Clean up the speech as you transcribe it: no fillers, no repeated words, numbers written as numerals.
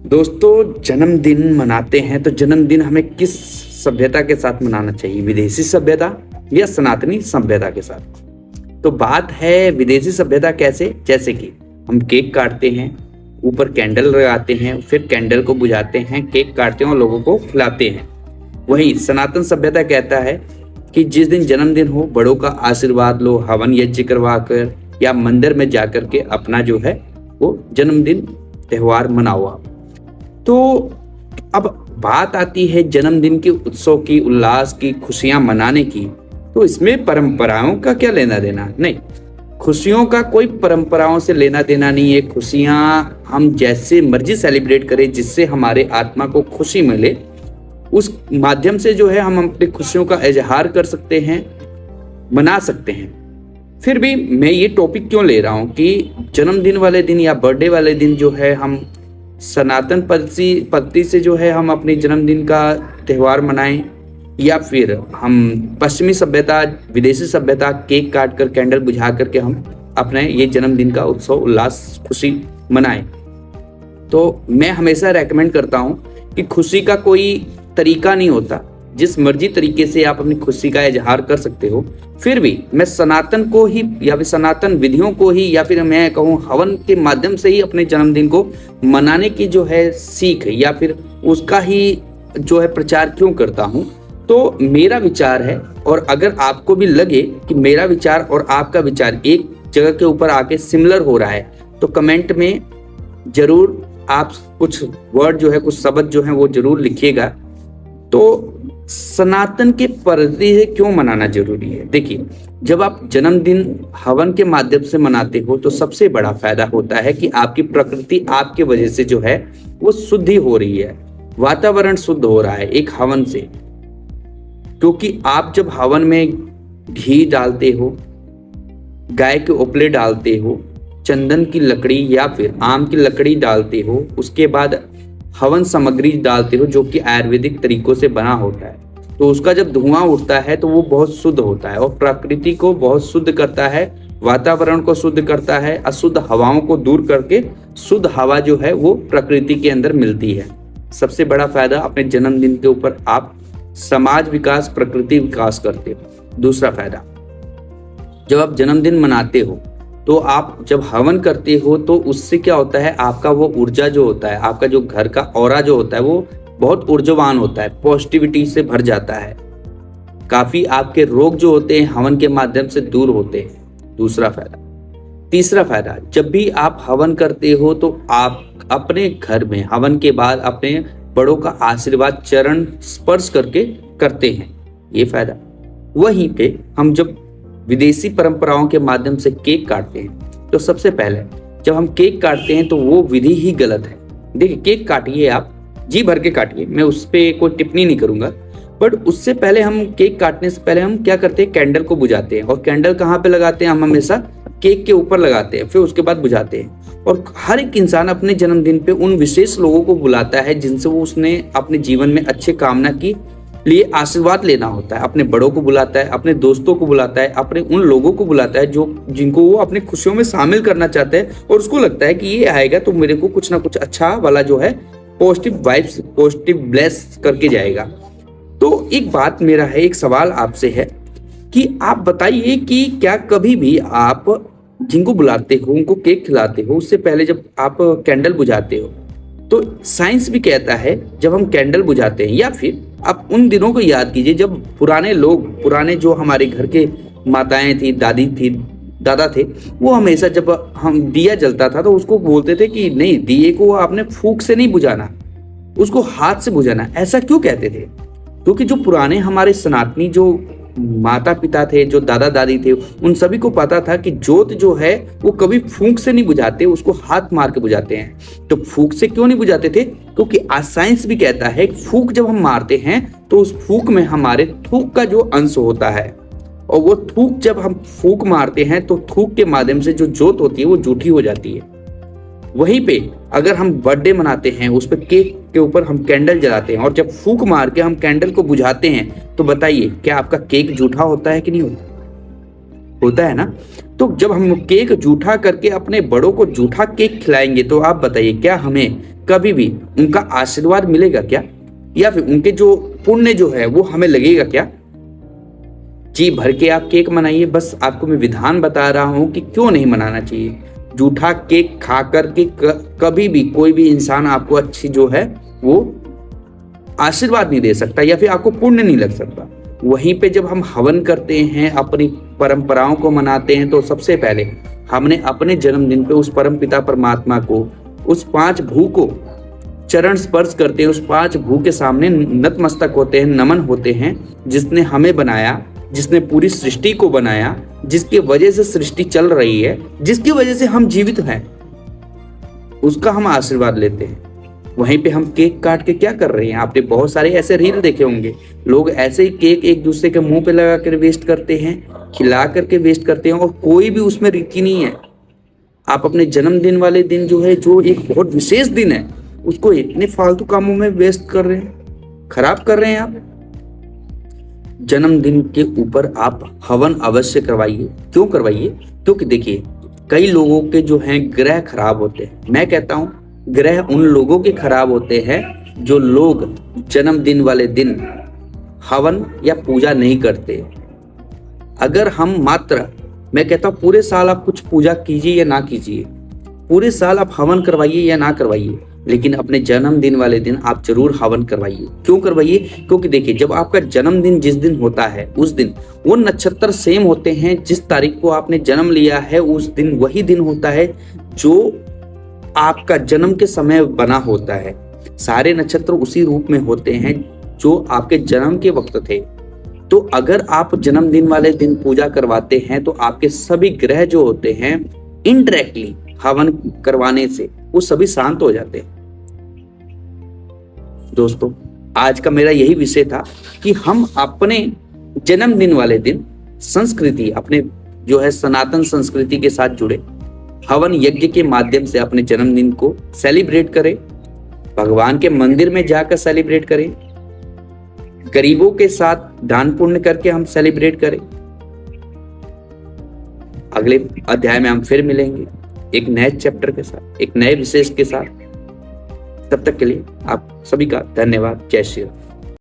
दोस्तों, जन्मदिन मनाते हैं तो जन्मदिन हमें किस सभ्यता के साथ मनाना चाहिए? विदेशी सभ्यता या सनातनी सभ्यता के साथ? तो बात है विदेशी सभ्यता कैसे? जैसे कि हम केक काटते हैं, ऊपर कैंडल लगाते हैं, फिर कैंडल को बुझाते हैं, केक काटते हैं और लोगों को खिलाते हैं। वही सनातन सभ्यता कहता है कि जिस दिन जन्मदिन हो बड़ों का आशीर्वाद लो, हवन यज्ञ करवा कर या मंदिर में जाकर के अपना जो है वो जन्मदिन त्योहार मनाओ आप। तो अब बात आती है जन्मदिन के उत्सव की, उल्लास की, खुशियां मनाने की। तो इसमें परंपराओं का क्या लेना देना? नहीं, खुशियों का कोई परंपराओं से लेना देना नहीं है। खुशियां हम जैसे मर्जी सेलिब्रेट करें, जिससे हमारे आत्मा को खुशी मिले, उस माध्यम से जो है हम अपनी खुशियों का इजहार कर सकते हैं, मना सकते हैं। फिर भी मैं ये टॉपिक क्यों ले रहा हूँ कि जन्मदिन वाले दिन या बर्थडे वाले दिन जो है हम सनातन पद्धति से जो है हम अपने जन्मदिन का त्यौहार मनाएं, या फिर हम पश्चिमी सभ्यता, विदेशी सभ्यता, केक काट कर, कैंडल बुझा करके हम अपने ये जन्मदिन का उत्सव, उल्लास, खुशी मनाएं। तो मैं हमेशा रेकमेंड करता हूं कि खुशी का कोई तरीका नहीं होता, जिस मर्जी तरीके से आप अपनी खुशी का इजहार कर सकते हो। फिर भी मैं सनातन को ही या फिर सनातन विधियों को ही या फिर मैं कहूँ हवन के माध्यम से ही अपने जन्मदिन को मनाने की जो है सीख या फिर उसका ही जो है प्रचार क्यों करता हूँ। तो मेरा विचार है, और अगर आपको भी लगे कि मेरा विचार और आपका विचार एक जगह के ऊपर आके सिमिलर हो रहा है, तो कमेंट में जरूर आप कुछ वर्ड जो है, कुछ शब्द जो है वो जरूर लिखिएगा। तो सनातन के पद्धति से क्यों मनाना जरूरी है? देखिए, जब आप जन्मदिन हवन के माध्यम से मनाते हो तो सबसे बड़ा फायदा होता है कि आपकी प्रकृति आपके वजह से जो है वो शुद्धि हो रही है, वातावरण शुद्ध हो रहा है एक हवन से। क्योंकि आप जब हवन में घी डालते हो, गाय के उपले डालते हो, चंदन की लकड़ी या फिर आम की लकड़ी डालते हो, उसके बाद हवन सामग्री डालते हो जो कि आयुर्वेदिक तरीकों से बना होता है, तो उसका जब धुआं उठता है तो वो बहुत शुद्ध होता है और प्रकृति को बहुत शुद्ध करता है, वातावरण को शुद्ध करता है, अशुद्ध हवाओं को दूर करके शुद्ध हवा जो है वो प्रकृति के अंदर मिलती है। सबसे बड़ा फायदा, अपने जन्मदिन के ऊपर आप समाज विकास, प्रकृति विकास करते हो। दूसरा फायदा, जब आप जन्मदिन मनाते हो तो आप जब हवन करते हो तो उससे क्या होता है, आपका वो ऊर्जा जो होता है, आपका जो घर का ऑरा जो होता है वो बहुत ऊर्जावान होता है, पॉजिटिविटी से भर जाता है। काफी आपके रोग जो होते हैं हवन के माध्यम से दूर होते हैं। दूसरा फायदा। तीसरा फायदा, जब भी आप हवन करते हो तो आप अपने घर में हवन के बाद अपने बड़ों का आशीर्वाद चरण स्पर्श करके करते हैं, ये फायदा। वहीं पे हम जब विदेशी परंपराओं के माध्यम से केक काटते हैं तो सबसे पहले जब हम केक काटते हैं तो वो विधि ही गलत है। देखिए, केक काटिए, आप जी भर के काटिए, मैं उस पर कोई टिप्पणी नहीं करूंगा, बट उससे पहले हम केक काटने से पहले हम क्या करते हैं, कैंडल को बुझाते हैं। और कैंडल कहाँ पे लगाते हैं? हम हमेशा केक के ऊपर लगाते हैं, फिर उसके बाद बुझाते हैं। और हर एक इंसान अपने जन्मदिन पे उन विशेष लोगों को बुलाता है जिनसे वो उसने अपने जीवन में अच्छे कामना की लिए आशीर्वाद लेना होता है। अपने बड़ों को बुलाता है, अपने दोस्तों को बुलाता है, अपने उन लोगों को बुलाता है जो जिनको वो अपनी खुशियों में शामिल करना चाहते हैं, और उसको लगता है कि ये आएगा तो मेरे को कुछ ना कुछ अच्छा वाला जो है पॉजिटिव वाइब्स, पॉजिटिव ब्लेस करके जाएगा। तो एक बात मेरा है, एक सवाल आपसे है कि आप बताइए कि क्या कभी भी आप जिनको बुलाते हो, उनको केक खिलाते हो, उससे पहले जब आप कैंडल बुझाते हो, तो साइंस भी कहता है जब हम कैंडल बुझाते हैं, या फिर आप उन दिनों को याद कीजिए जब पुराने लोग, पुराने जो हमारे घर के माताएं थी, दादी थी, दादा थे, वो हमेशा जब हम दिया जलता था तो उसको बोलते थे कि नहीं, दिए को आपने फूंक से नहीं बुझाना, उसको हाथ से बुझाना। ऐसा क्यों कहते थे? क्योंकि जो पुराने हमारे सनातनी जो माता पिता थे, जो दादा दादी थे, उन सभी को पता था कि जोत जो है वो कभी फूंक से नहीं बुझाते, उसको हाथ मार के बुझाते हैं। तो फूंक से क्यों नहीं बुझाते थे? क्योंकि आज साइंस भी कहता है फूंक जब हम मारते हैं तो उस फूंक में हमारे थूक का जो अंश होता है, और वो थूक जब हम फूंक मारते हैं तो थूक के माध्यम से जो जोत होती है वो जूठी हो जाती है। वहीं पे अगर हम बर्थडे मनाते हैं, उस पर केक के ऊपर हम कैंडल जलाते हैं और जब फूंक मार के हम कैंडल को बुझाते हैं, तो बताइए क्या आपका केक जूठा होता है कि नहीं होता? होता है ना। तो जब हम केक जूठा करके अपने बड़ों को जूठा केक खिलाएंगे तो आप बताइए क्या हमें कभी भी उनका आशीर्वाद मिलेगा क्या, या फिर उनके जो पुण्य जो है वो हमें लगेगा क्या? जी भर के आप केक मनाइए, बस आपको मैं विधान बता रहा हूं कि क्यों नहीं मनाना चाहिए। जूठा केक खा करके कभी भी कोई भी इंसान आपको अच्छी जो है वो आशीर्वाद नहीं दे सकता या फिर आपको पुण्य नहीं लग सकता। वहीं पे जब हम हवन करते हैं, अपनी परंपराओं को मनाते हैं, तो सबसे पहले हमने अपने जन्मदिन पे उस परम पिता परमात्मा को, उस 5 भू को चरण स्पर्श करते हैं, उस 5 भू के सामने नतमस्तक होते हैं, नमन होते हैं, जिसने हमें बनाया, जिसने पूरी सृष्टि को बनाया, जिसकी वजह से सृष्टि चल रही है, जिसकी वजह से हम जीवित हैं, उसका हम आशीर्वाद लेते हैं। वहीं पे हम केक काट के क्या कर रहे हैं? आपने बहुत सारे ऐसे रील देखे होंगे, लोग ऐसे ही केक एक दूसरे के मुंह पे लगा कर वेस्ट करते हैं, खिला करके वेस्ट करते हैं, और कोई भी उसमें रीति नहीं है। आप अपने जन्मदिन वाले दिन जो है, जो एक बहुत विशेष दिन है, उसको इतने फालतू कामों में वेस्ट कर रहे हैं, खराब कर रहे हैं आप। जन्मदिन के ऊपर आप हवन अवश्य करवाइए। क्यों करवाइए? क्योंकि देखिए कई लोगों के जो हैं ग्रह खराब होते हैं। मैं कहता हूं ग्रह उन लोगों के खराब होते हैं जो लोग जन्मदिन वाले दिन हवन या पूजा नहीं करते। अगर हम मात्र, मैं कहता हूं पूरे साल आप कुछ पूजा कीजिए या ना कीजिए, पूरे साल आप हवन करवाइए या ना करवाइए, लेकिन अपने जन्मदिन वाले दिन आप जरूर हवन करवाइए। क्यों करवाइए? क्योंकि देखिए जब आपका जन्मदिन जिस दिन होता है, उस दिन वो नक्षत्र सेम होते हैं। जिस तारीख को आपने जन्म लिया है उस दिन वही दिन होता है जो आपका जन्म के समय बना होता है। सारे नक्षत्र उसी रूप में होते हैं जो आपके जन्म के वक्त थे। तो अगर आप जन्मदिन वाले दिन पूजा करवाते हैं तो आपके सभी ग्रह जो होते हैं इनडायरेक्टली हवन करवाने से वो सभी शांत हो जाते हैं। दोस्तों आज का मेरा यही विषय था कि हम अपने जन्मदिन वाले दिन संस्कृति, अपने जो है सनातन संस्कृति के साथ जुड़े, हवन यज्ञ के माध्यम से अपने जन्मदिन को सेलिब्रेट करें, भगवान के मंदिर में जाकर सेलिब्रेट करें, गरीबों के साथ दान पुण्य करके हम सेलिब्रेट करें। अगले अध्याय में हम फिर मिलेंगे एक नए चैप्टर के साथ, एक नए विशेष के साथ। तब तक के लिए आप सभी का धन्यवाद। जय श्री राम।